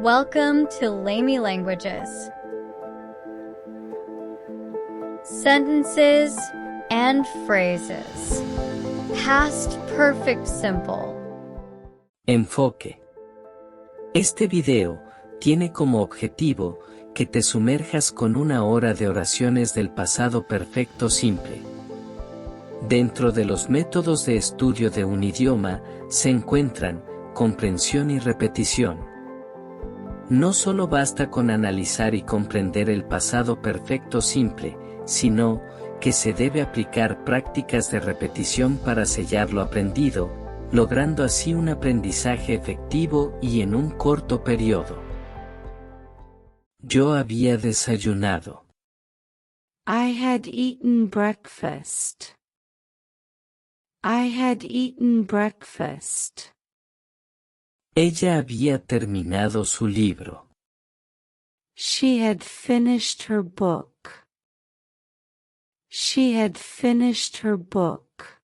Welcome to Lamey Languages. Sentences and phrases. Past perfect simple. Enfoque. Este video tiene como objetivo que te sumerjas con una hora de oraciones del pasado perfecto simple. Dentro de los métodos de estudio de un idioma se encuentran comprensión y repetición. No solo basta con analizar y comprender el pasado perfecto simple, sino que se debe aplicar prácticas de repetición para sellar lo aprendido, logrando así un aprendizaje efectivo y en un corto periodo. Yo había desayunado. I had eaten breakfast. I had eaten breakfast. Ella había terminado su libro. She had finished her book. She had finished her book.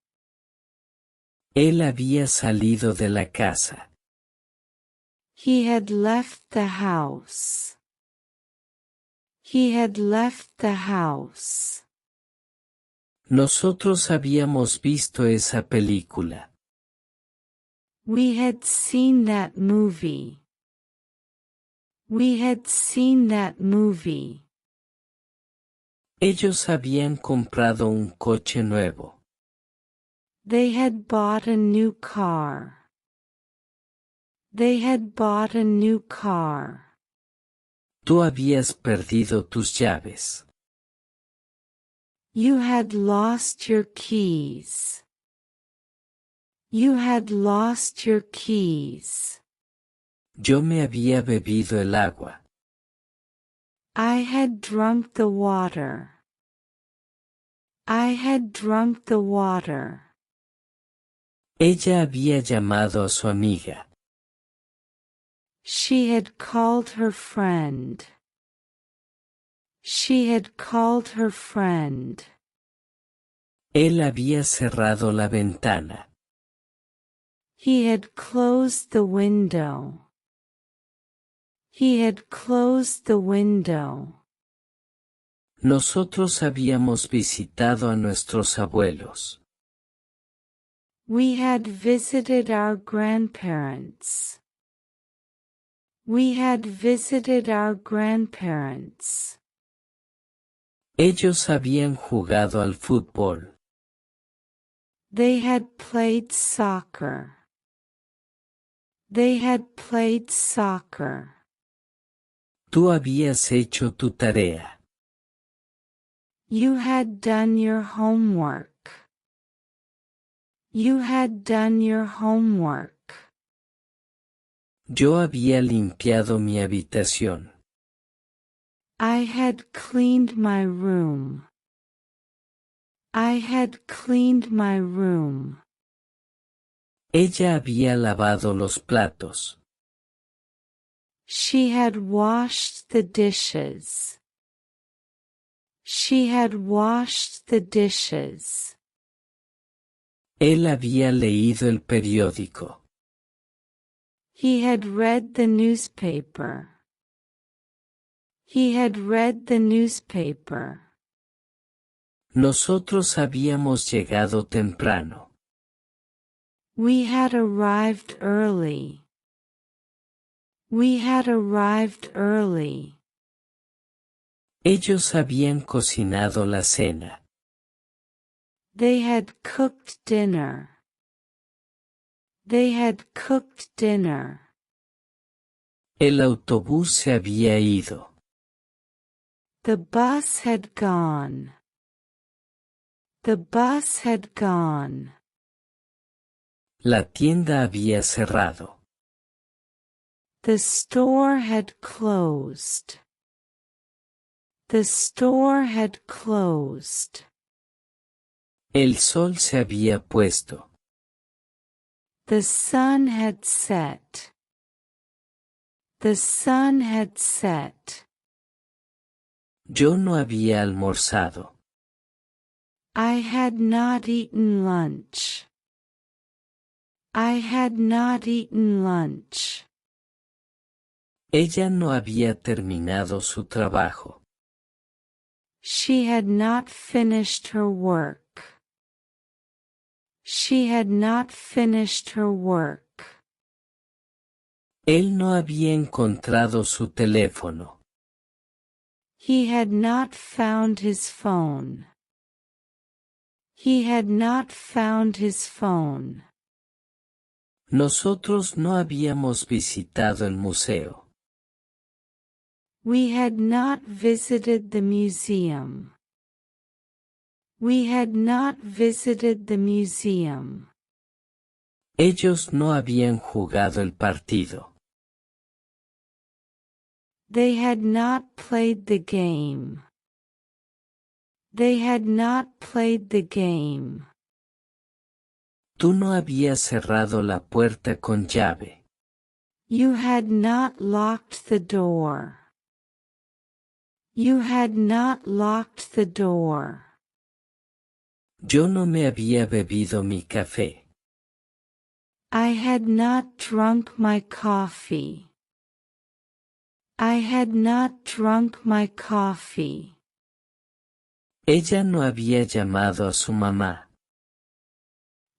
Él había salido de la casa. He had left the house. He had left the house. Nosotros habíamos visto esa película. We had seen that movie. We had seen that movie. Ellos habían comprado un coche nuevo. They had bought a new car. They had bought a new car. Tú habías perdido tus llaves. You had lost your keys. You had lost your keys. Yo me había bebido el agua. I had drunk the water. I had drunk the water. Ella había llamado a su amiga. She had called her friend. She had called her friend. Él había cerrado la ventana. He had closed the window. He had closed the window. Nosotros habíamos visitado a nuestros abuelos. We had visited our grandparents. We had visited our grandparents. Ellos habían jugado al fútbol. They had played soccer. They had played soccer. Tú habías hecho tu tarea. You had done your homework. You had done your homework. Yo había limpiado mi habitación. I had cleaned my room. I had cleaned my room. Ella había lavado los platos. She had washed the dishes. She had washed the dishes. Él había leído el periódico. He had read the newspaper. He had read the newspaper. Nosotros habíamos llegado temprano. We had arrived early. We had arrived early. Ellos habían cocinado la cena. They had cooked dinner. They had cooked dinner. El autobús se había ido. The bus had gone. The bus had gone. La tienda había cerrado. The store had closed. The store had closed. El sol se había puesto. The sun had set. The sun had set. Yo no había almorzado. I had not eaten lunch. I had not eaten lunch. Ella no había terminado su trabajo. She had not finished her work. She had not finished her work. Él no había encontrado su teléfono. He had not found his phone. He had not found his phone. Nosotros no habíamos visitado el museo. We had not visited the museum. We had not visited the museum. Ellos no habían jugado el partido. They had not played the game. They had not played the game. Tú no habías cerrado la puerta con llave. You had not locked the door. You had not locked the door. Yo no me había bebido mi café. I had not drunk my coffee. I had not drunk my coffee. Ella no había llamado a su mamá.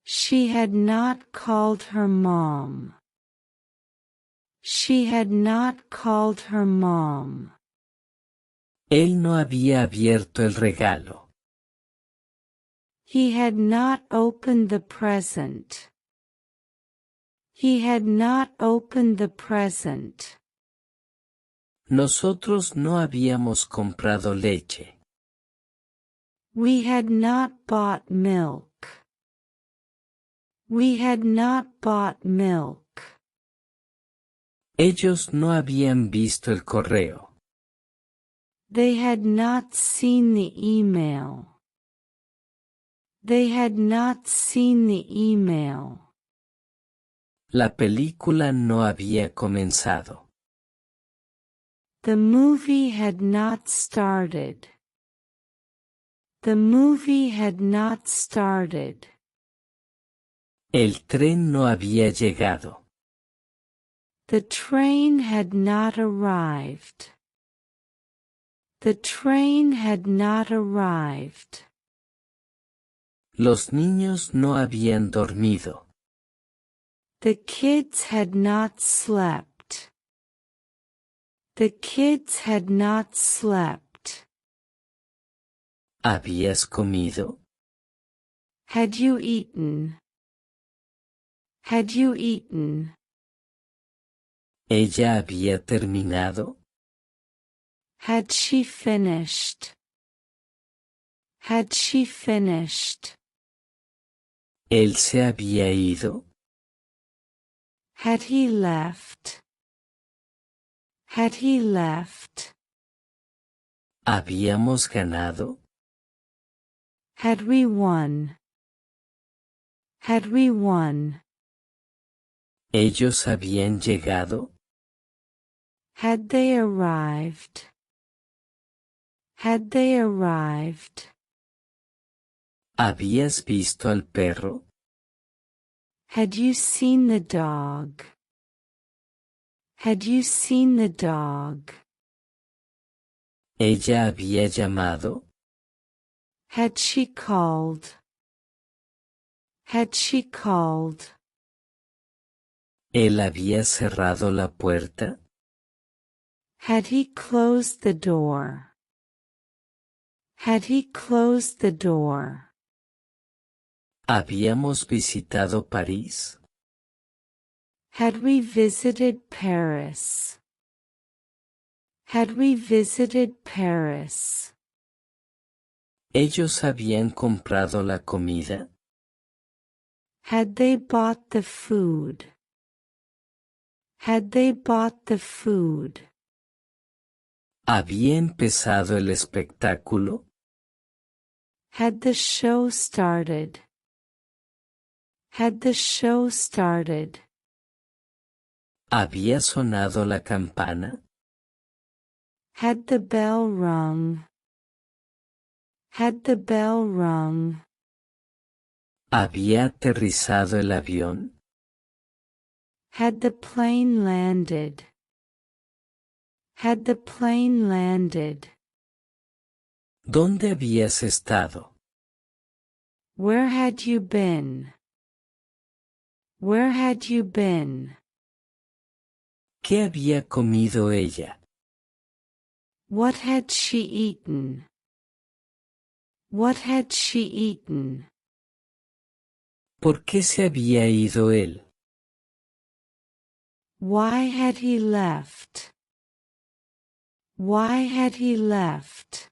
She had not called her mom. She had not called her mom. Él no había abierto el regalo. He had not opened the present. He had not opened the present. Nosotros no habíamos comprado leche. We had not bought milk. We had not bought milk. Ellos no habían visto el correo. They had not seen the email. They had not seen the email. La película no había comenzado. The movie had not started. The movie had not started. El tren no había llegado. The train had not arrived. The train had not arrived. Los niños no habían dormido. The kids had not slept. The kids had not slept. ¿Habías comido? Had you eaten? Had you eaten? ¿Ella había terminado? Had she finished? Had she finished? ¿Él se había ido? Had he left? Had he left? ¿Habíamos ganado? Had we won? Had we won? ¿Ellos habían llegado? Had they arrived? Had they arrived? ¿Habías visto al perro? Had you seen the dog? Had you seen the dog? ¿Ella había llamado? Had she called? Had she called? ¿Él había cerrado la puerta? Had he closed the door? Had he closed the door? ¿Habíamos visitado París? Had we visited Paris? Had we visited Paris? ¿Ellos habían comprado la comida? Had they bought the food? Had they bought the food? ¿Había empezado el espectáculo? Had the show started? Had the show started? ¿Había sonado la campana? Had the bell rung? Had the bell rung? ¿Había aterrizado el avión? Had the plane landed? Had the plane landed? ¿Dónde habías estado? Where had you been? Where had you been? ¿Qué había comido ella? What had she eaten? What had she eaten? ¿Por qué se había ido él? Why had he left? Why had he left?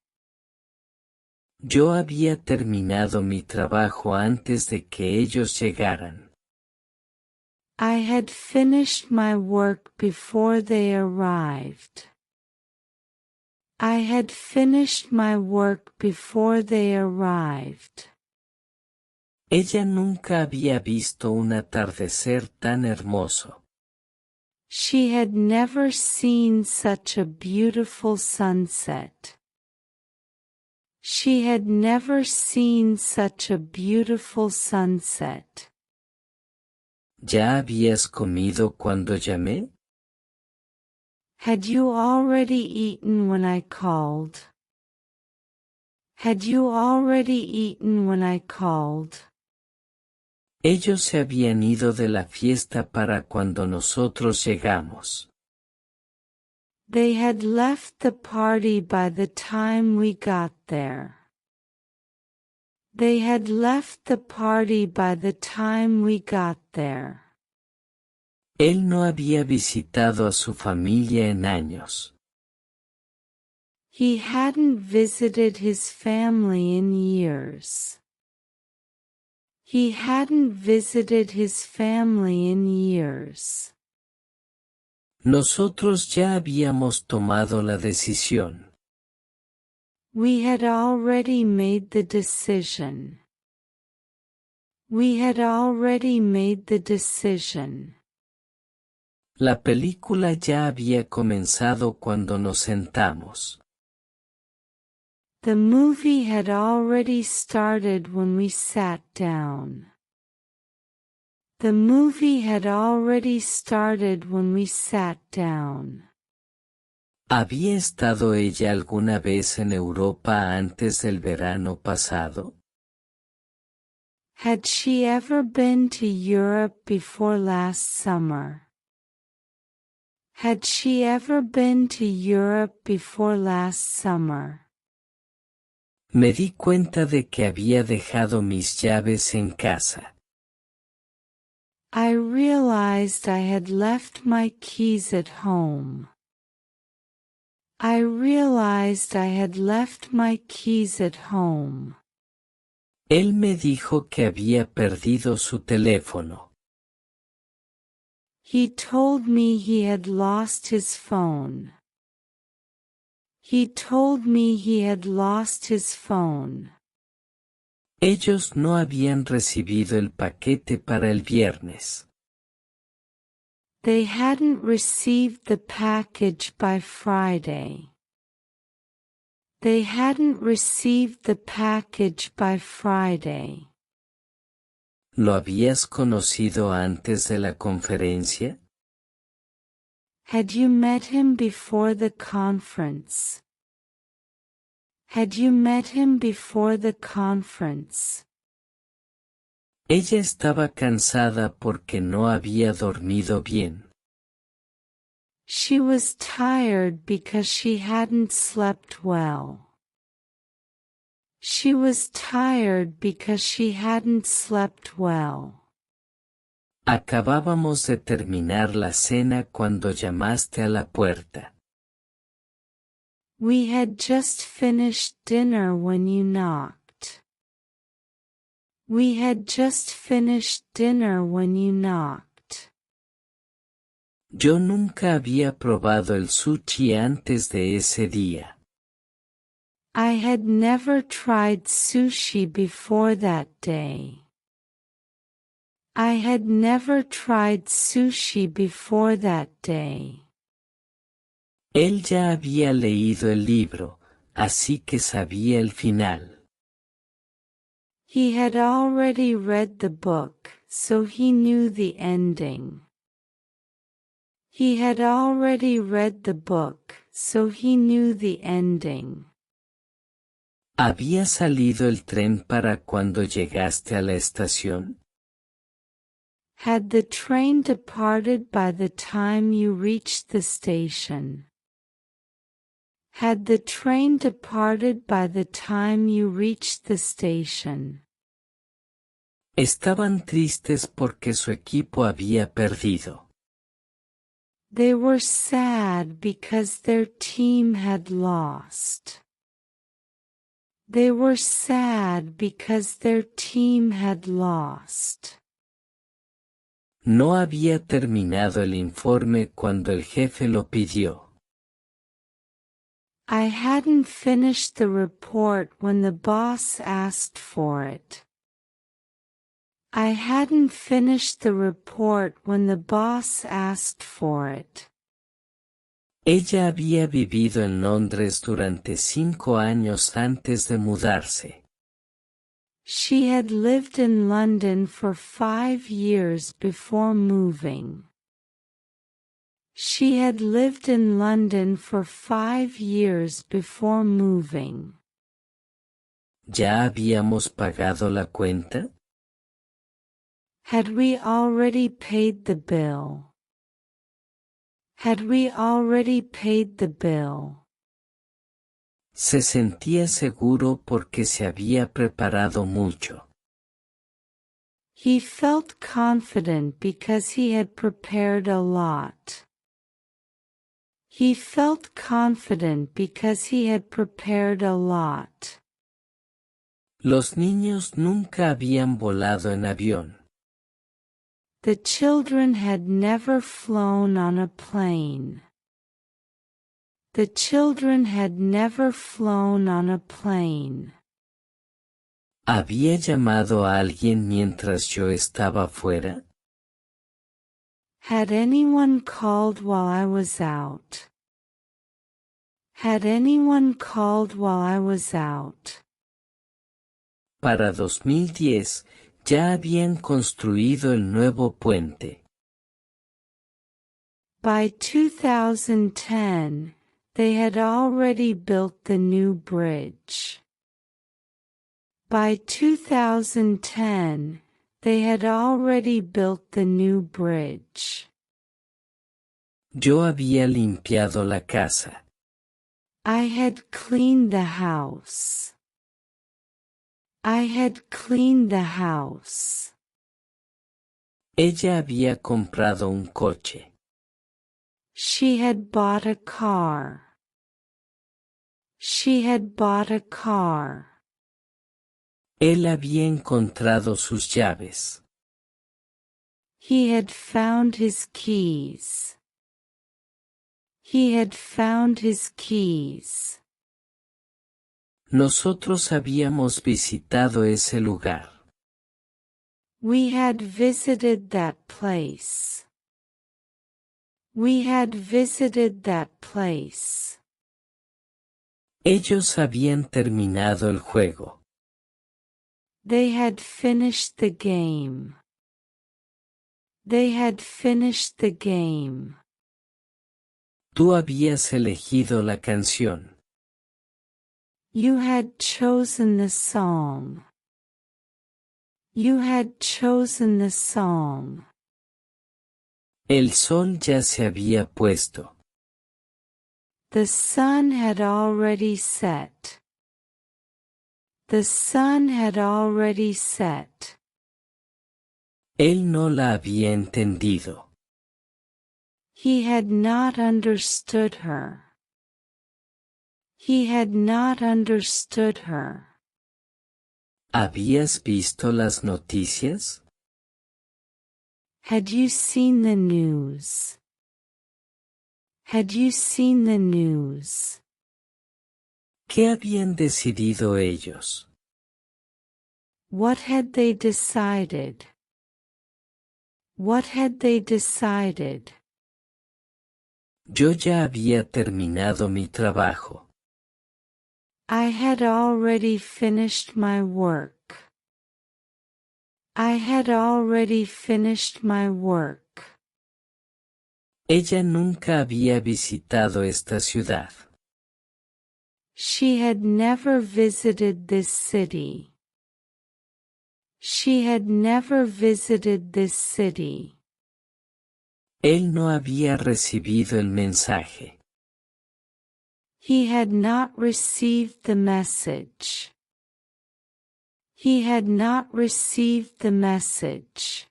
Yo había terminado mi trabajo antes de que ellos llegaran. I had finished my work before they arrived. I had finished my work before they arrived. Ella nunca había visto un atardecer tan hermoso. She had never seen such a beautiful sunset. She had never seen such a beautiful sunset. ¿Ya habías comido cuando llamé? Had you already eaten when I called? Had you already eaten when I called? Ellos se habían ido de la fiesta para cuando nosotros llegamos. They had left the party by the time we got there. They had left the party by the time we got there. Él no había visitado a su familia en años. He hadn't visited his family in years. He hadn't visited his family in years. Nosotros ya habíamos tomado la decisión. We had already made the decision. We had already made the decision. La película ya había comenzado cuando nos sentamos. The movie had already started when we sat down. The movie had already started when we sat down. ¿Había estado ella alguna vez en Europa antes del verano pasado? Had she ever been to Europe before last summer? Had she ever been to Europe before last summer? Me di cuenta de que había dejado mis llaves en casa. I realized I had left my keys at home. I realized I had left my keys at home. Él me dijo que había perdido su teléfono. He told me he had lost his phone. He told me he had lost his phone. Ellos no habían recibido el paquete para el viernes. They hadn't received the package by Friday. They hadn't received the package by Friday. ¿Lo habías conocido antes de la conferencia? Had you met him before the conference? Had you met him before the conference? Ella estaba cansada porque no había dormido bien. She was tired because she hadn't slept well. She was tired because she hadn't slept well. Acabábamos de terminar la cena cuando llamaste a la puerta. We had just finished dinner when you knocked. We had just finished dinner when you knocked. Yo nunca había probado el sushi antes de ese día. I had never tried sushi before that day. I had never tried sushi before that day. Él ya había leído el libro, así que sabía el final. He had already read the book, so he knew the ending. He had already read the book, so he knew the ending. ¿Había salido el tren para cuando llegaste a la estación? Had the train departed by the time you reached the station? Had the train departed by the time you reached the station? Estaban tristes porque su equipo había perdido. They were sad because their team had lost. They were sad because their team had lost. No había terminado el informe cuando el jefe lo pidió. I hadn't finished the report when the boss asked for it. I hadn't finished the report when the boss asked for it. Ella había vivido en Londres durante 5 años antes de mudarse. She had lived in London for 5 years before moving. She had lived in London for 5 years before moving. ¿Ya habíamos pagado la cuenta? Had we already paid the bill? Had we already paid the bill? Se sentía seguro porque se había preparado mucho. He felt confident because he had prepared a lot. He felt confident because he had prepared a lot. Los niños nunca habían volado en avión. The children had never flown on a plane. The children had never flown on a plane. ¿Había llamado a alguien mientras yo estaba fuera? Had anyone called while I was out? Had anyone called while I was out? Para 2010, ya habían construido el nuevo puente. By 2010, they had already built the new bridge. By 2010, they had already built the new bridge. Yo había limpiado la casa. I had cleaned the house. I had cleaned the house. Ella había comprado un coche. She had bought a car. She had bought a car. Él había encontrado sus llaves. He had found his keys. He had found his keys. Nosotros habíamos visitado ese lugar. We had visited that place. We had visited that place. Ellos habían terminado el juego. They had finished the game. They had finished the game. Tú habías elegido la canción. You had chosen the song. You had chosen the song. El sol ya se había puesto. The sun had already set. The sun had already set. Él no la había entendido. He had not understood her. He had not understood her. ¿Habías visto las noticias? Had you seen the news? Had you seen the news? ¿Qué habían decidido ellos? What had they decided? What had they decided? Yo ya había terminado mi trabajo. I had already finished my work. I had already finished my work. Ella nunca había visitado esta ciudad. She had never visited this city. She had never visited this city. Él no había recibido el mensaje. He had not received the message. He had not received the message.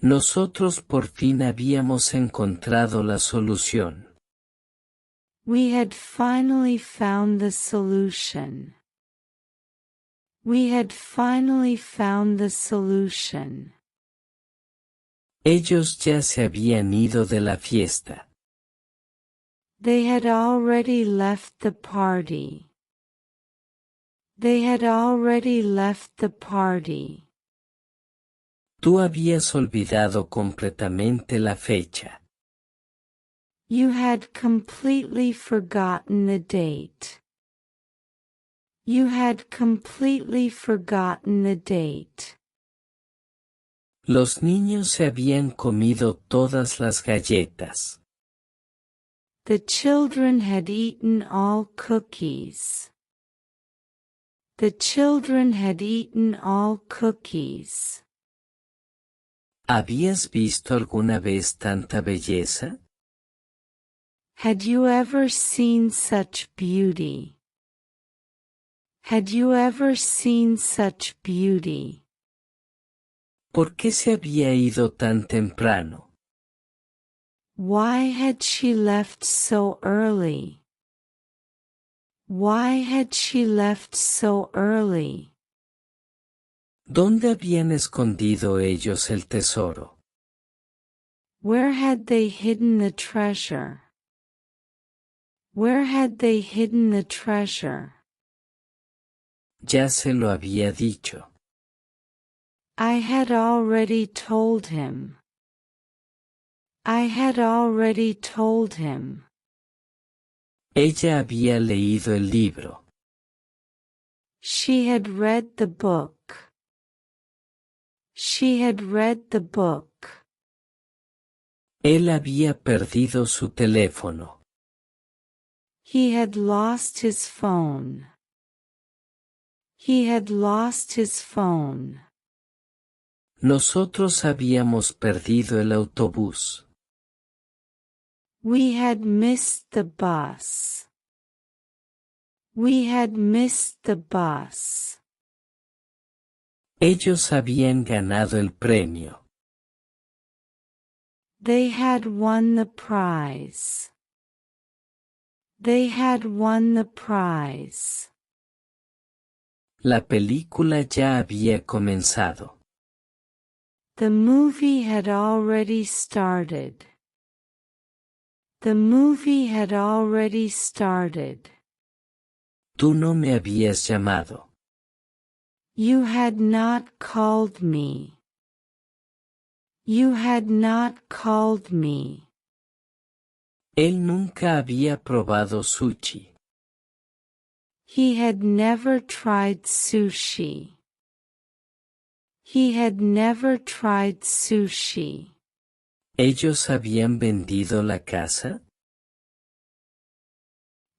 Nosotros por fin habíamos encontrado la solución. We had finally found the solution. We had finally found the solution. Ellos ya se habían ido de la fiesta. They had already left the party. They had already left the party. Tú habías olvidado completamente la fecha. You had completely forgotten the date. You had completely forgotten the date. Los niños se habían comido todas las galletas. The children had eaten all cookies. The children had eaten all cookies. ¿Habías visto alguna vez tanta belleza? Had you ever seen such beauty? Had you ever seen such beauty? ¿Por qué se había ido tan temprano? Why had she left so early? Why had she left so early? ¿Dónde habían escondido ellos el tesoro? Where had they hidden the treasure? Where had they hidden the treasure? Ya se lo había dicho. I had already told him. I had already told him. Ella había leído el libro. She had read the book. She had read the book. Él había perdido su teléfono. He had lost his phone. He had lost his phone. Nosotros habíamos perdido el autobús. We had missed the bus. We had missed the bus. Ellos habían ganado el premio. They had won the prize. They had won the prize. La película ya había comenzado. The movie had already started. The movie had already started. Tú no me habías llamado. You had not called me. You had not called me. Él nunca había probado sushi. He had never tried sushi. He had never tried sushi. ¿Ellos habían vendido la casa?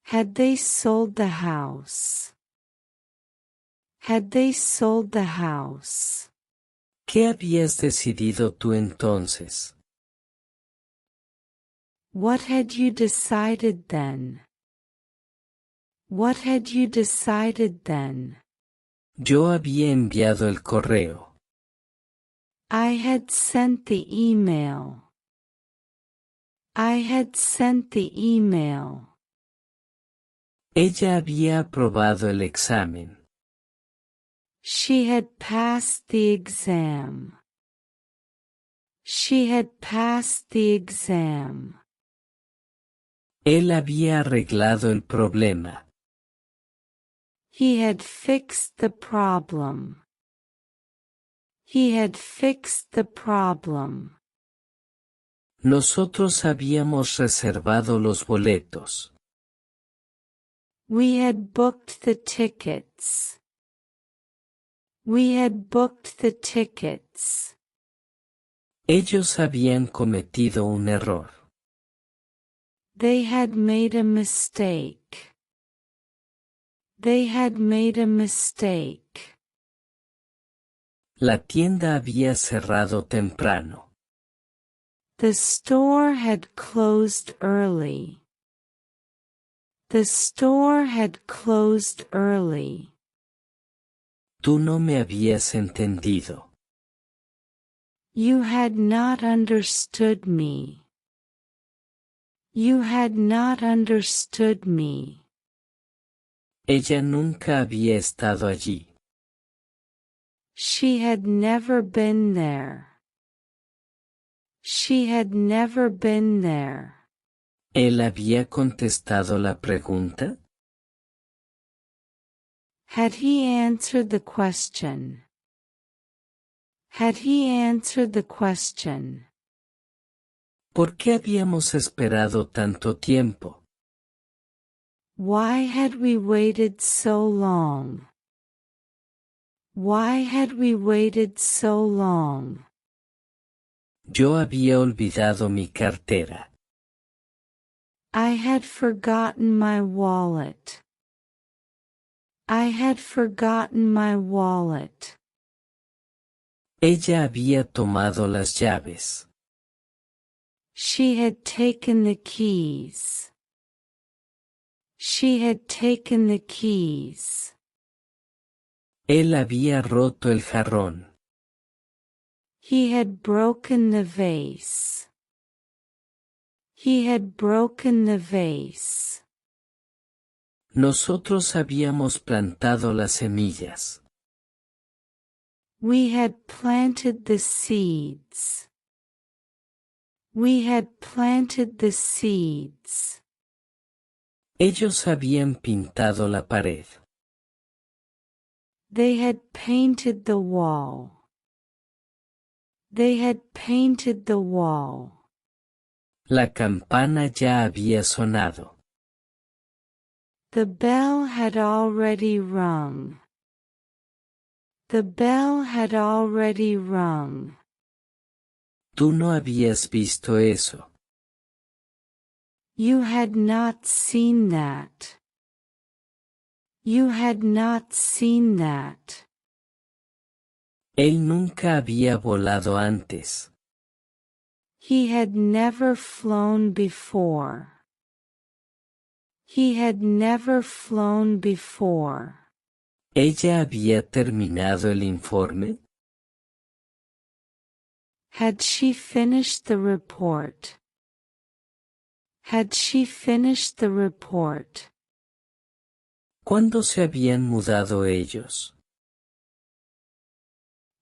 Had they sold the house? Had they sold the house? ¿Qué habías decidido tú entonces? What had you decided then? What had you decided then? Yo había enviado el correo. I had sent the email. I had sent the email. Ella había aprobado el examen. She had passed the exam. She had passed the exam. Él había arreglado el problema. He had fixed the problem. He had fixed the problem. Nosotros habíamos reservado los boletos. We had booked the tickets. We had booked the tickets. Ellos habían cometido un error. They had made a mistake. They had made a mistake. La tienda había cerrado temprano. The store had closed early. The store had closed early. Tú no me habías entendido. You had not understood me. You had not understood me. Ella nunca había estado allí. She had never been there. She had never been there. ¿Él había contestado la pregunta? Had he answered the question? Had he answered the question? ¿Por qué habíamos esperado tanto tiempo? Why had we waited so long? Why had we waited so long? Yo había olvidado mi cartera. I had forgotten my wallet. I had forgotten my wallet. Ella había tomado las llaves. She had taken the keys. She had taken the keys. Él había roto el jarrón. He had broken the vase. He had broken the vase. Nosotros habíamos plantado las semillas. We had planted the seeds. We had planted the seeds. Ellos habían pintado la pared. They had painted the wall. They had painted the wall. La campana ya había sonado. The bell had already rung. The bell had already rung. Tú no habías visto eso. You had not seen that. You had not seen that. Él nunca había volado antes. He had never flown before. He had never flown before. ¿Ella había terminado el informe? Had she finished the report? Had she finished the report? ¿Cuándo se habían mudado ellos?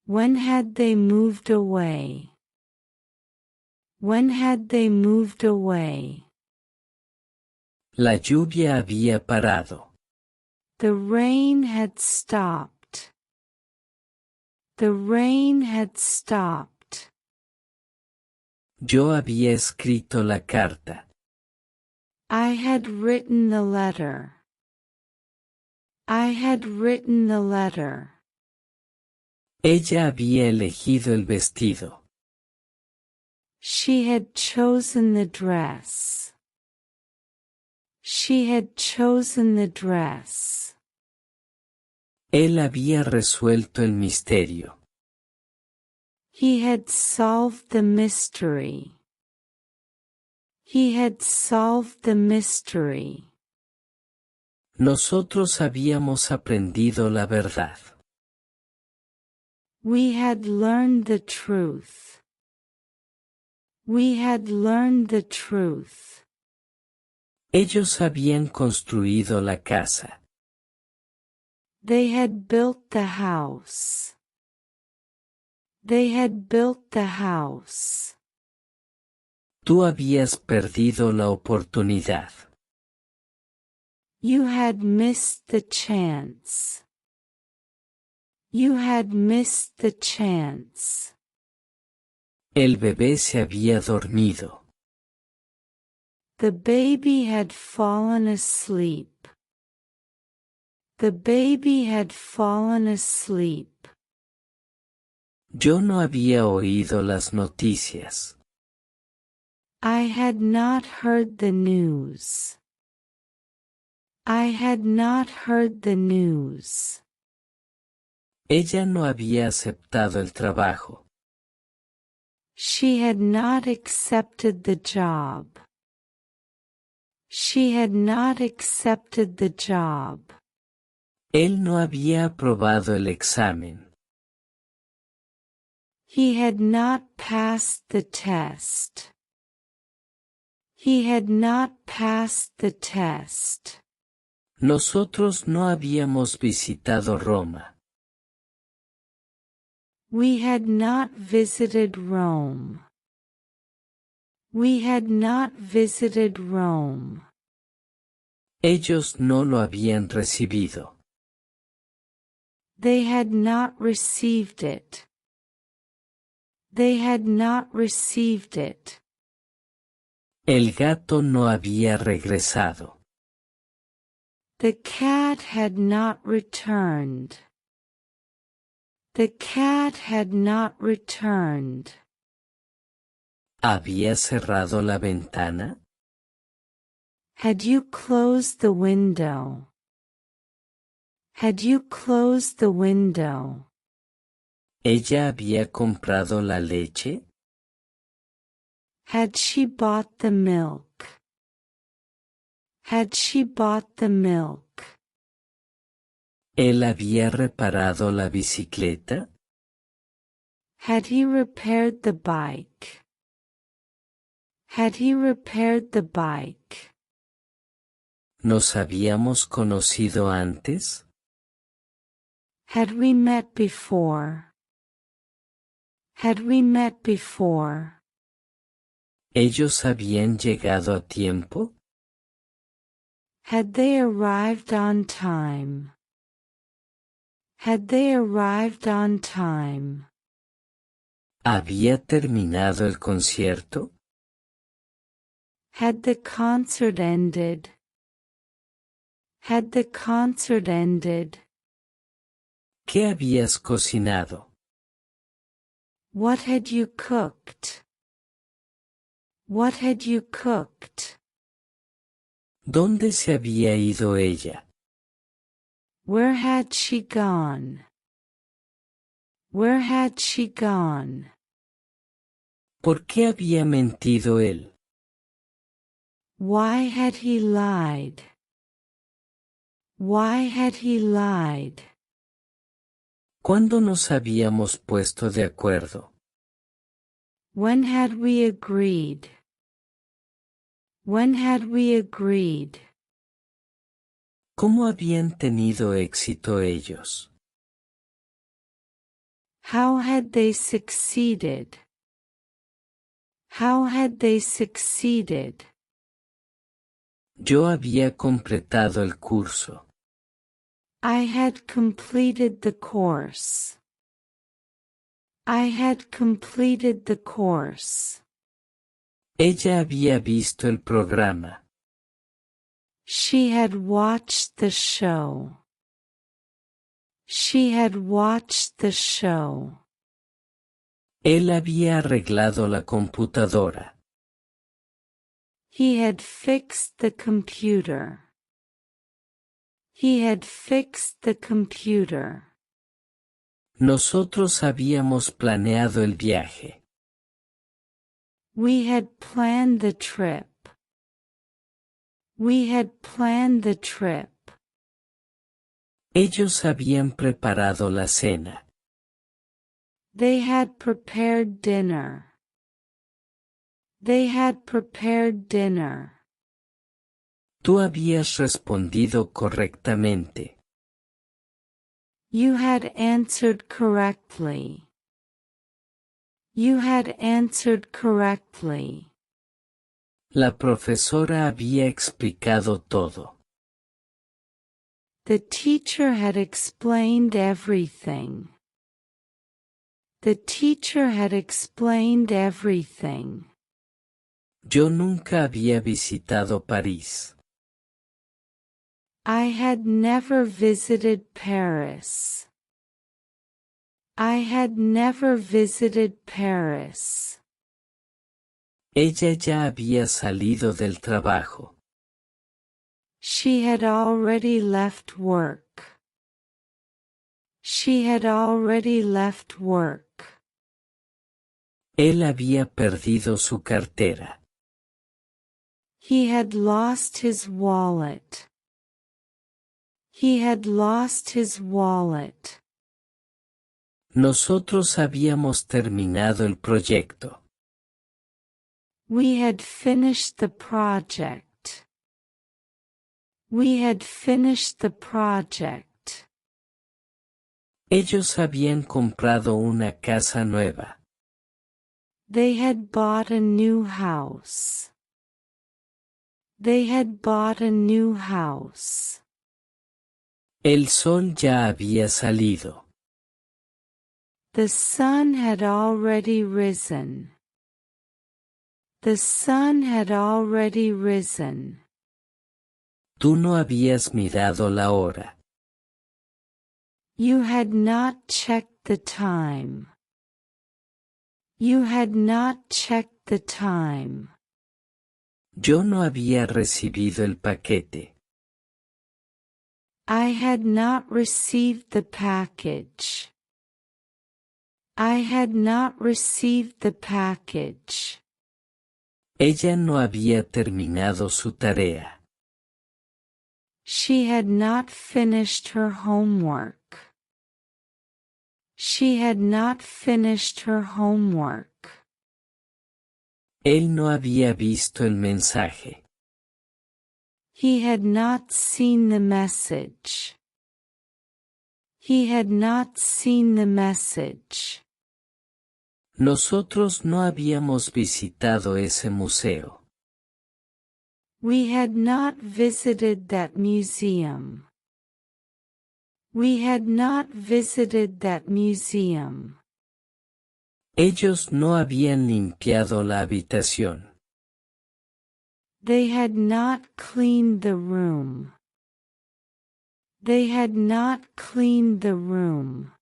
When had they moved away? When had they moved away? La lluvia había parado. The rain had stopped. The rain had stopped. Yo había escrito la carta. I had written the letter. I had written the letter. Ella había elegido el vestido. She had chosen the dress. She had chosen the dress. Él había resuelto el misterio. He had solved the mystery. He had solved the mystery. Nosotros habíamos aprendido la verdad. We had learned the truth. We had learned the truth. Ellos habían construido la casa. They had built the house. They had built the house. Tú habías perdido la oportunidad. You had missed the chance. You had missed the chance. El bebé se había dormido. The baby had fallen asleep. The baby had fallen asleep. Yo no había oído las noticias. I had not heard the news. I had not heard the news. Ella no había aceptado el trabajo. She had not accepted the job. She had not accepted the job. Él no había aprobado el examen. He had not passed the test. He had not passed the test. Nosotros no habíamos visitado Roma. We had not visited Rome. We had not visited Rome. Ellos no lo habían recibido. They had not received it. They had not received it. El gato no había regresado. The cat had not returned. The cat had not returned. ¿Había cerrado la ventana? Had you closed the window? Had you closed the window? ¿Ella había comprado la leche? Had she bought the milk? Had she bought the milk? ¿Él había reparado la bicicleta? Had he repaired the bike? Had he repaired the bike? ¿Nos habíamos conocido antes? Had we met before? Had we met before? ¿Ellos habían llegado a tiempo? Had they arrived on time? Had they arrived on time? ¿Había terminado el concierto? Had the concert ended? Had the concert ended? ¿Qué habías cocinado? What had you cooked? What had you cooked? ¿Dónde se había ido ella? Where had she gone? Where had she gone? ¿Por qué había mentido él? Why had he lied? Why had he lied? ¿Cuándo nos habíamos puesto de acuerdo? When had we agreed? When had we agreed? ¿Cómo habían tenido éxito ellos? How had they succeeded? How had they succeeded? Yo había completado el curso. I had completed the course. I had completed the course. Ella había visto el programa. She had watched the show. She had watched the show. Él había arreglado la computadora. He had fixed the computer. He had fixed the computer. Nosotros habíamos planeado el viaje. We had planned the trip. We had planned the trip. Ellos habían preparado la cena. They had prepared dinner. They had prepared dinner. Tú habías respondido correctamente. You had answered correctly. You had answered correctly. La profesora había explicado todo. The teacher had explained everything. The teacher had explained everything. Yo nunca había visitado París. I had never visited Paris. I had never visited Paris. Ella ya había salido del trabajo. She had already left work. She had already left work. Él había perdido su cartera. He had lost his wallet. He had lost his wallet. Nosotros habíamos terminado el proyecto. We had finished the project. We had finished the project. Ellos habían comprado una casa nueva. They had bought a new house. They had bought a new house. El sol ya había salido. The sun had already risen. The sun had already risen. Tú no habías mirado la hora. You had not checked the time. You had not checked the time. Yo no había recibido el paquete. I had not received the package. I had not received the package. Ella no había terminado su tarea. She had not finished her homework. She had not finished her homework. Él no había visto el mensaje. He had not seen the message. He had not seen the message. Nosotros no habíamos visitado ese museo. We had not visited that museum. We had not visited that museum. Ellos no habían limpiado la habitación. They had not cleaned the room. They had not cleaned the room.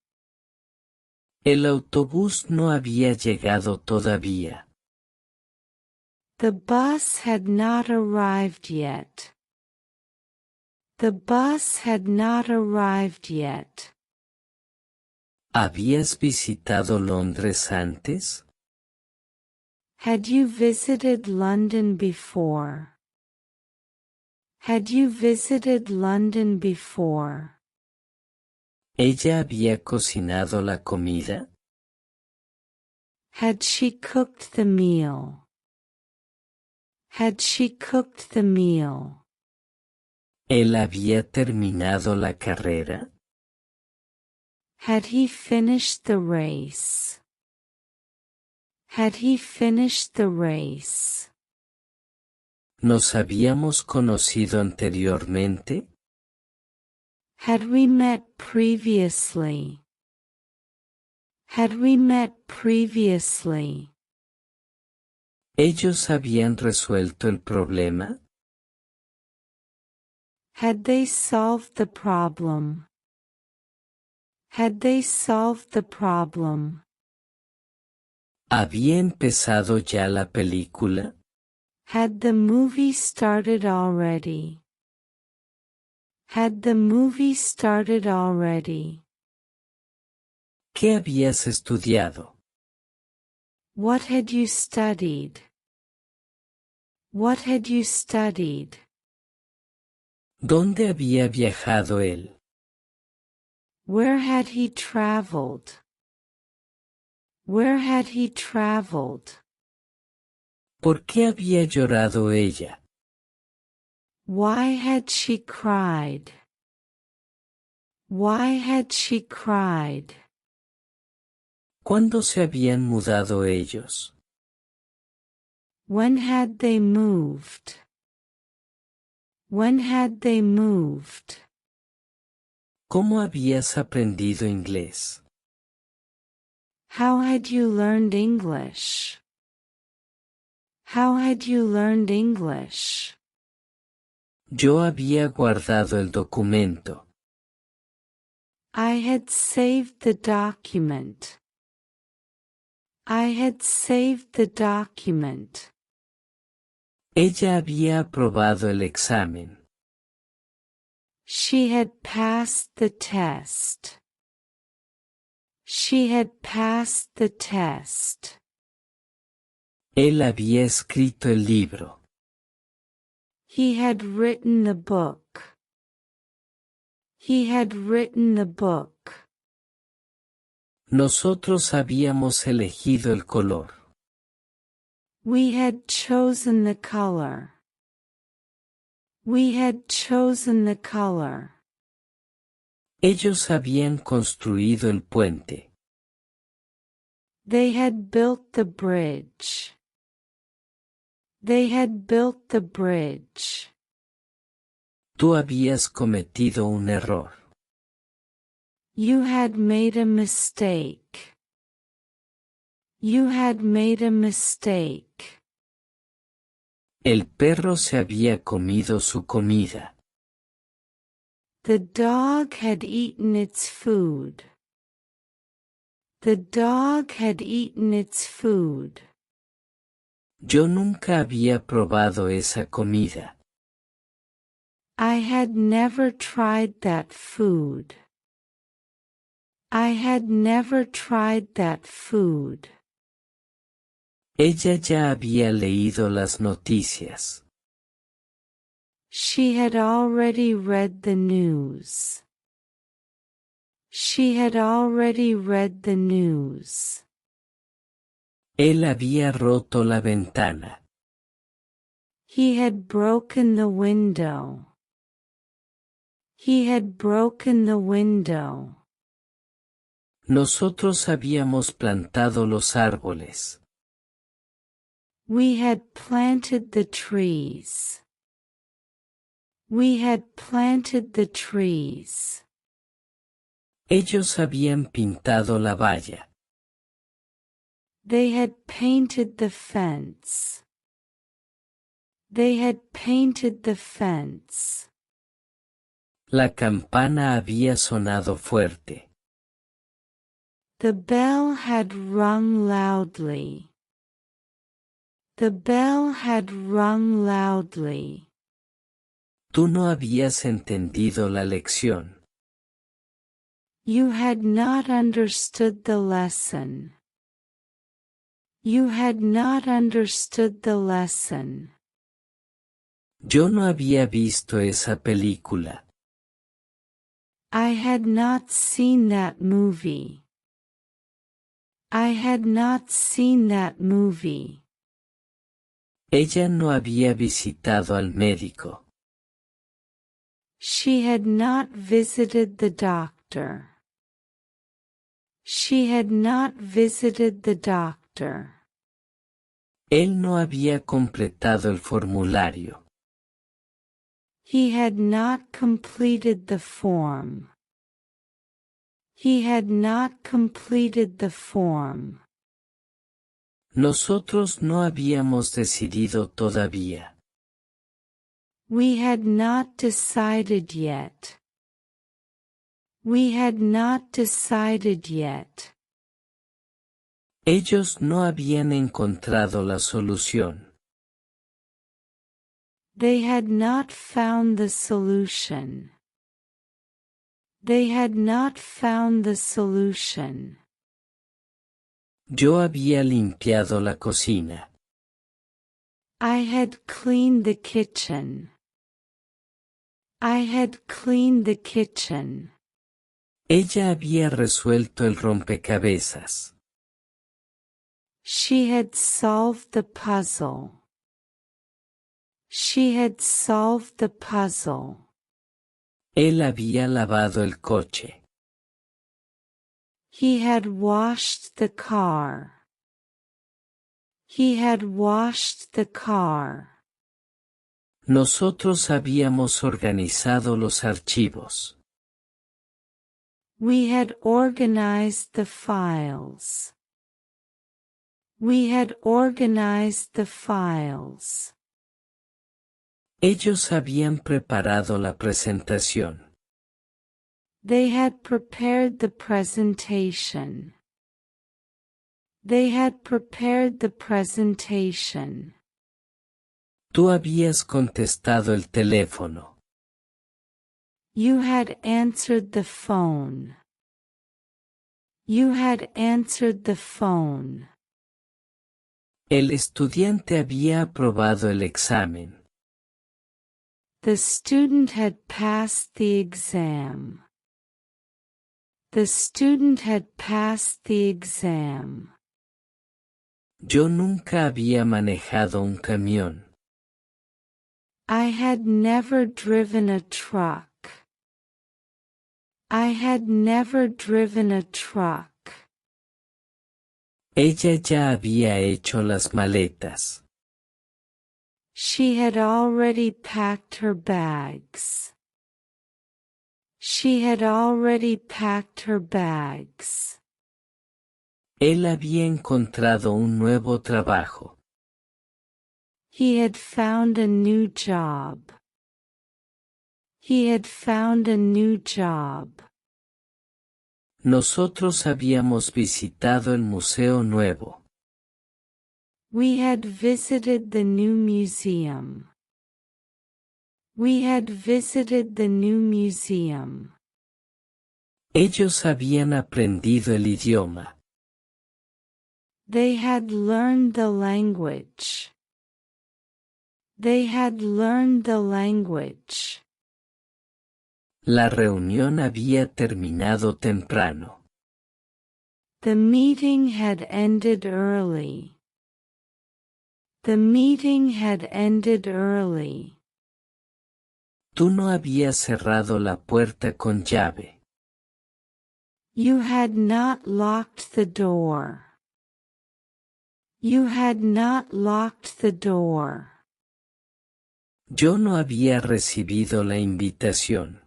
El autobús no había llegado todavía. The bus had not arrived yet. The bus had not arrived yet. ¿Habías visitado Londres antes? Had you visited London before? Had you visited London before? ¿Ella había cocinado la comida? Had she cooked the meal? Had she cooked the meal? ¿Él había terminado la carrera? Had he finished the race? Had he finished the race? ¿Nos habíamos conocido anteriormente? Had we met previously? Had we met previously? ¿Ellos habían resuelto el problema? Had they solved the problem? Had they solved the problem? ¿Había empezado ya la película? Had the movie started already? Had the movie started already? ¿Qué habías estudiado? What had you studied? What had you studied? ¿Dónde había viajado él? Where had he traveled? Where had he traveled? ¿Por qué había llorado ella? Why had she cried? Why had she cried? ¿Cuándo se habían mudado ellos? When had they moved? When had they moved? ¿Cómo habías aprendido inglés? How had you learned English? How had you learned English? Yo había guardado el documento. I had saved the document. I had saved the document. Ella había aprobado el examen. She had passed the test. She had passed the test. Él había escrito el libro. He had written the book. He had written the book. Nosotros habíamos elegido el color. We had chosen the color. We had chosen the color. Ellos habían construido el puente. They had built the bridge. They had built the bridge. Tú habías cometido un error. You had made a mistake. You had made a mistake. El perro se había comido su comida. The dog had eaten its food. The dog had eaten its food. Yo nunca había probado esa comida. I had never tried that food. I had never tried that food. Ella ya había leído las noticias. She had already read the news. She had already read the news. Él había roto la ventana. He had broken the window. He had broken the window. Nosotros habíamos plantado los árboles. We had planted the trees. We had planted the trees. Ellos habían pintado la valla. They had painted the fence. They had painted the fence. La campana había sonado fuerte. The bell had rung loudly. The bell had rung loudly. Tú no habías entendido la lección. You had not understood the lesson. You had not understood the lesson. Yo no había visto esa película. I had not seen that movie. I had not seen that movie. Ella no había visitado al médico. She had not visited the doctor. She had not visited the doctor. Él no había completado el formulario. He had not completed the form. He had not completed the form. Nosotros no habíamos decidido todavía. We had not decided yet. We had not decided yet. Ellos no habían encontrado la solución. They had not found the solution. They had not found the solution. Yo había limpiado la cocina. I had cleaned the kitchen. I had cleaned the kitchen. Ella había resuelto el rompecabezas. She had solved the puzzle. She had solved the puzzle. Él había lavado el coche. He had washed the car. He had washed the car. Nosotros habíamos organizado los archivos. We had organized the files. We had organized the files. Ellos habían preparado la presentación. They had prepared the presentation. They had prepared the presentation. Tú habías contestado el teléfono. You had answered the phone. You had answered the phone. El estudiante había aprobado el examen. The student had passed the exam. The student had passed the exam. Yo nunca había manejado un camión. I had never driven a truck. I had never driven a truck. Ella ya había hecho las maletas. She had already packed her bags. She had already packed her bags. Él había encontrado un nuevo trabajo. He had found a new job. He had found a new job. Nosotros habíamos visitado el Museo Nuevo. We had visited the new museum. We had visited the new museum. Ellos habían aprendido el idioma. They had learned the language. They had learned the language. La reunión había terminado temprano. The meeting had ended early. The meeting had ended early. Tú no habías cerrado la puerta con llave. You had not locked the door. You had not locked the door. Yo no había recibido la invitación.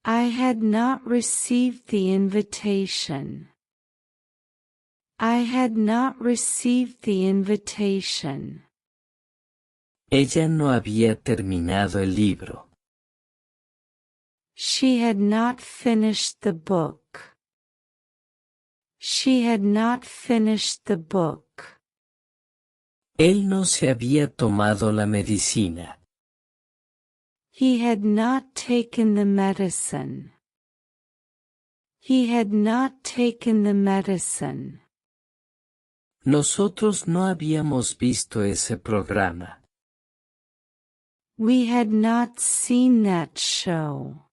I had not received the invitation. I had not received the invitation. Ella no había terminado el libro. She had not finished the book. She had not finished the book. Él no se había tomado la medicina. He had not taken the medicine. He had not taken the medicine. Nosotros no habíamos visto ese programa. We had not seen that show.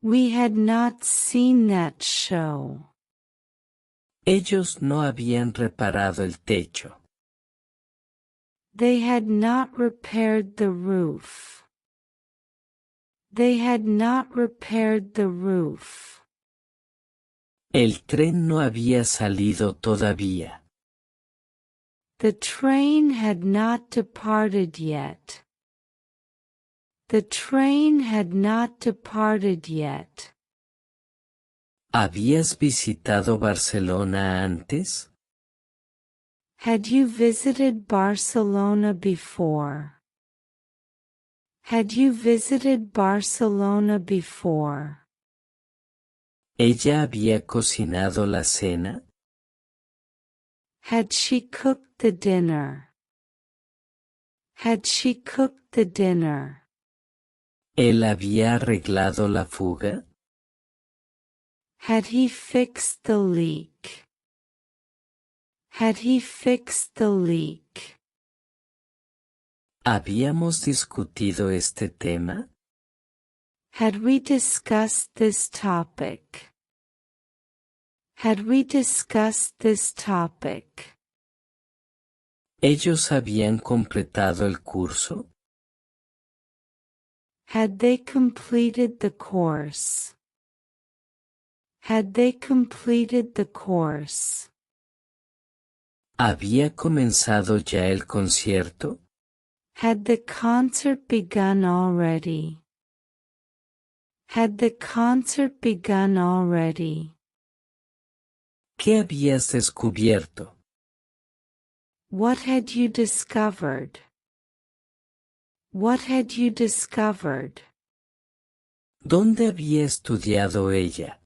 We had not seen that show. Ellos no habían reparado el techo. They had not repaired the roof. They had not repaired the roof. El tren no había salido todavía. The train had not departed yet. The train had not departed yet. ¿Habías visitado Barcelona antes? Had you visited Barcelona before? Had you visited Barcelona before? ¿Ella había cocinado la cena? Had she cooked the dinner? Had she cooked the dinner? ¿Él había arreglado la fuga? Had he fixed the leak? Had he fixed the leak? ¿Habíamos discutido este tema? Had we discussed this topic? Had we discussed this topic? ¿Ellos habían completado el curso? Had they completed the course? Had they completed the course? ¿Había comenzado ya el concierto? Had the concert begun already? Had the concert begun already? ¿Qué habías descubierto? What had you discovered? What had you discovered? ¿Dónde había estudiado ella?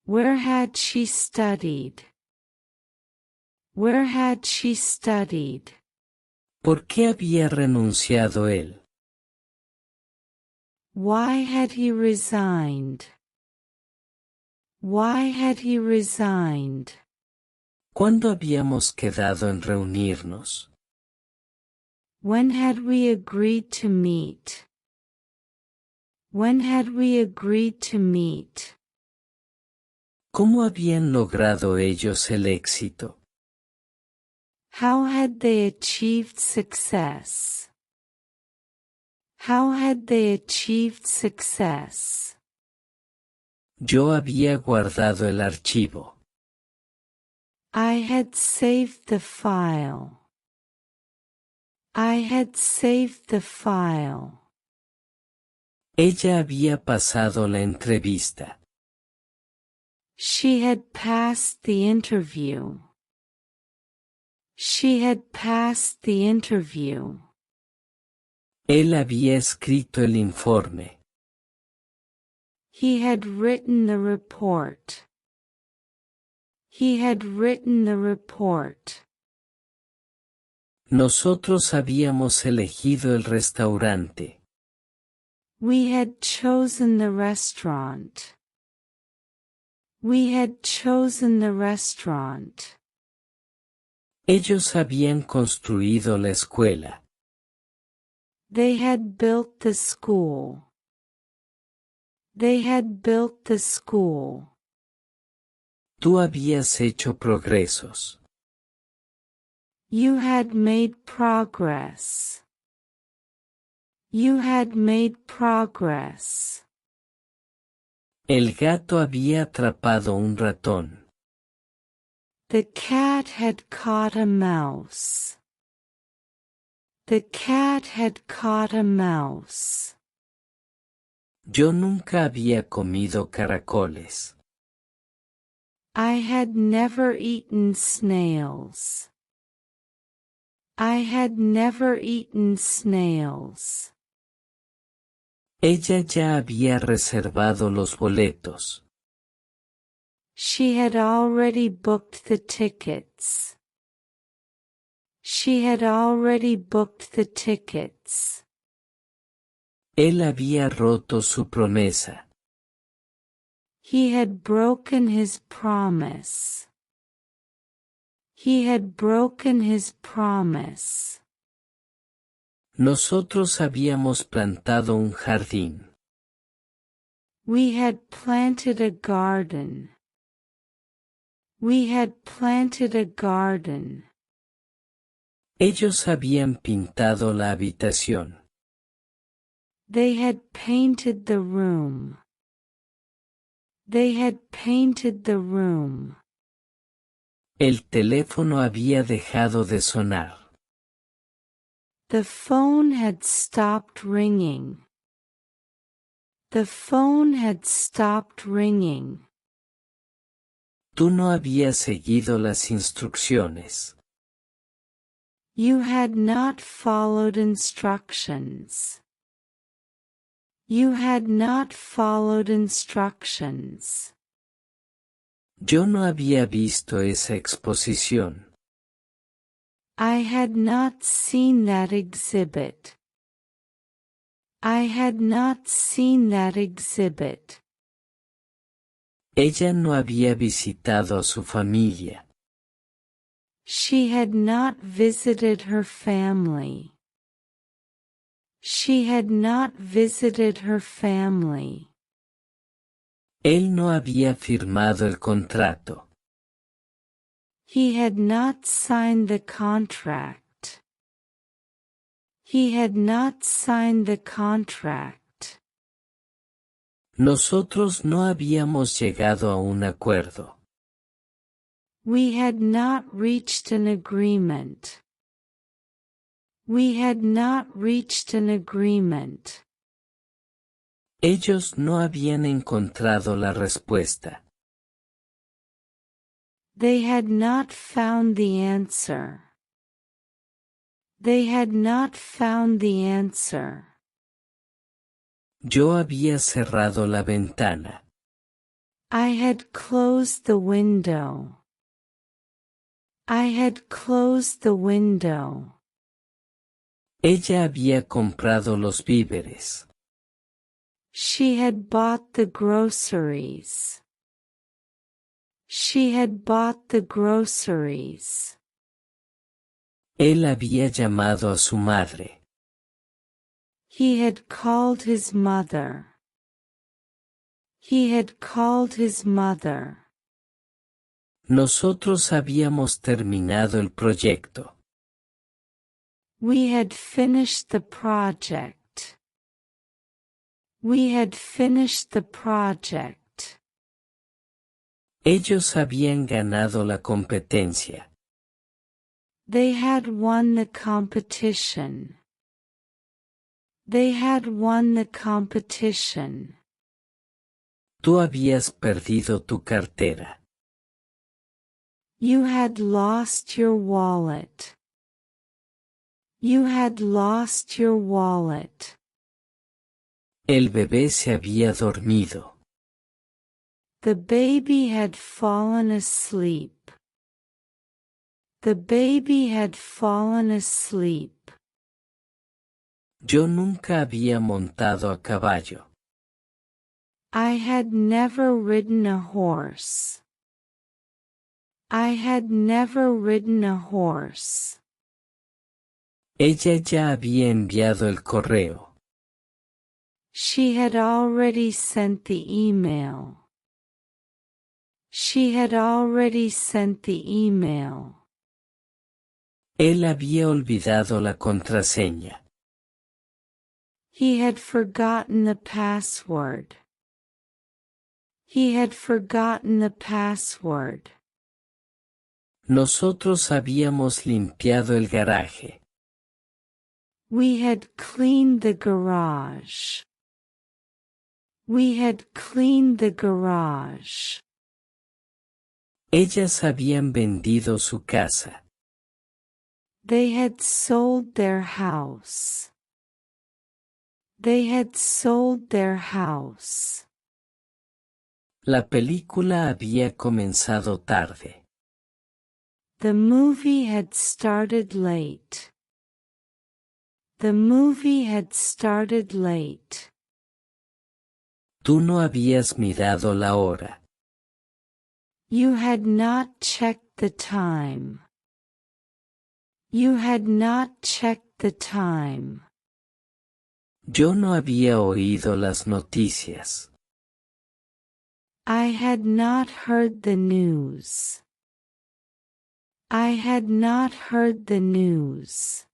Where had she studied? Where had she studied? ¿Por qué había renunciado él? Why had he resigned? Why had he resigned? ¿Cuándo habíamos quedado en reunirnos? When had we agreed to meet? When had we agreed to meet? ¿Cómo habían logrado ellos el éxito? How had they achieved success? How had they achieved success? Yo había guardado el archivo. I had saved the file. I had saved the file. Ella había pasado la entrevista. She had passed the interview. She had passed the interview. Él había escrito el informe. He had written the report. He had written the report. Nosotros habíamos elegido el restaurante. We had chosen the restaurant. We had chosen the restaurant. Ellos habían construido la escuela. They had built the school. They had built the school. Tú habías hecho progresos. You had made progress. You had made progress. El gato había atrapado un ratón. The cat had caught a mouse. The cat had caught a mouse. Yo nunca había comido caracoles. I had never eaten snails. I had never eaten snails. Ella ya había reservado los boletos. She had already booked the tickets. She had already booked the tickets. Él había roto su promesa. He had broken his promise. He had broken his promise. Nosotros habíamos plantado un jardín. We had planted a garden. We had planted a garden. Ellos habían pintado la habitación. They had painted the room. They had painted the room. El teléfono había dejado de sonar. The phone had stopped ringing. The phone had stopped ringing. Tú no habías seguido las instrucciones. You had not followed instructions. You had not followed instructions. Yo no había visto esa exposición. I had not seen that exhibit. I had not seen that exhibit. Ella no había visitado a su familia. She had not visited her family. She had not visited her family. Él no había firmado el contrato. He had not signed the contract. He had not signed the contract. Nosotros no habíamos llegado a un acuerdo. We had not reached an agreement. We had not reached an agreement. Ellos no habían encontrado la respuesta. They had not found the answer. They had not found the answer. Yo había cerrado la ventana. I had closed the window. I had closed the window. Ella había comprado los víveres. She had bought the groceries. She had bought the groceries. Él había llamado a su madre. He had called his mother. He had called his mother. Nosotros habíamos terminado el proyecto. We had finished the project. We had finished the project. Ellos habían ganado la competencia. They had won the competition. They had won the competition. Tú habías perdido tu cartera. You had lost your wallet. You had lost your wallet. El bebé se había dormido. The baby had fallen asleep. The baby had fallen asleep. Yo nunca había montado a caballo. I had never ridden a horse. I had never ridden a horse. Ella ya había enviado el correo. She had already sent the email. She had already sent the email. Él había olvidado la contraseña. He had forgotten the password. He had forgotten the password. Nosotros habíamos limpiado el garaje. We had cleaned the garage. We had cleaned the garage. Ellas habían vendido su casa. They had sold their house. They had sold their house. La película había comenzado tarde. The movie had started late. The movie had started late. Tú no habías mirado la hora. You had not checked the time. You had not checked the time. Yo no había oído las noticias. I had not heard the news. I had not heard the news.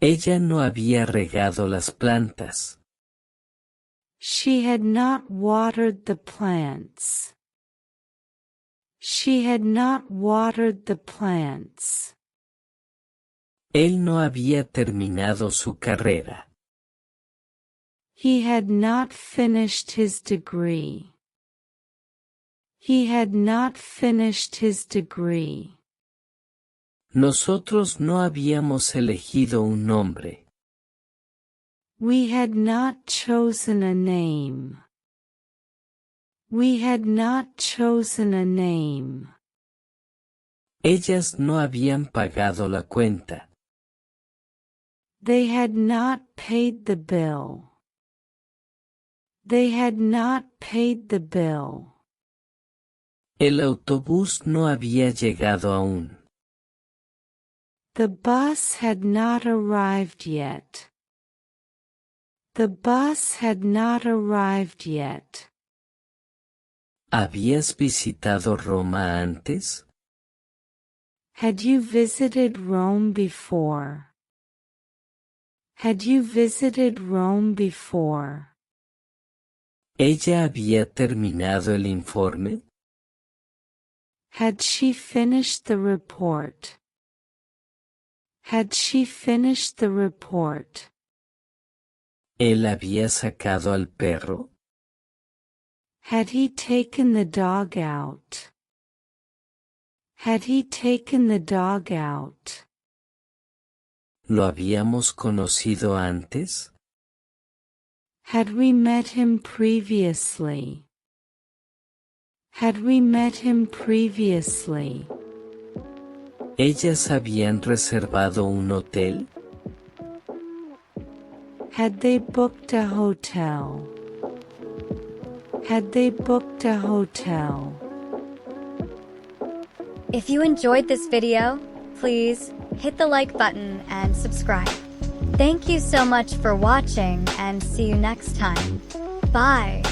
Ella no había regado las plantas. She had not watered the plants. She had not watered the plants. Él no había terminado su carrera. He had not finished his degree. He had not finished his degree. Nosotros no habíamos elegido un nombre. We had not chosen a name. We had not chosen a name. Ellas no habían pagado la cuenta. They had not paid the bill. They had not paid the bill. El autobús no había llegado aún. The bus had not arrived yet. The bus had not arrived yet. ¿Habías visitado Roma antes? Had you visited Rome before? Had you visited Rome before? ¿Ella había terminado el informe? Had she finished the report? Had she finished the report? ¿Él había sacado al perro? Had he taken the dog out? Had he taken the dog out? ¿Lo habíamos conocido antes? Had we met him previously? Had we met him previously? ¿Ellas habían reservado un hotel? Had they booked a hotel? Had they booked a hotel? If you enjoyed this video, please hit the like button and subscribe. Thank you so much for watching and see you next time. Bye.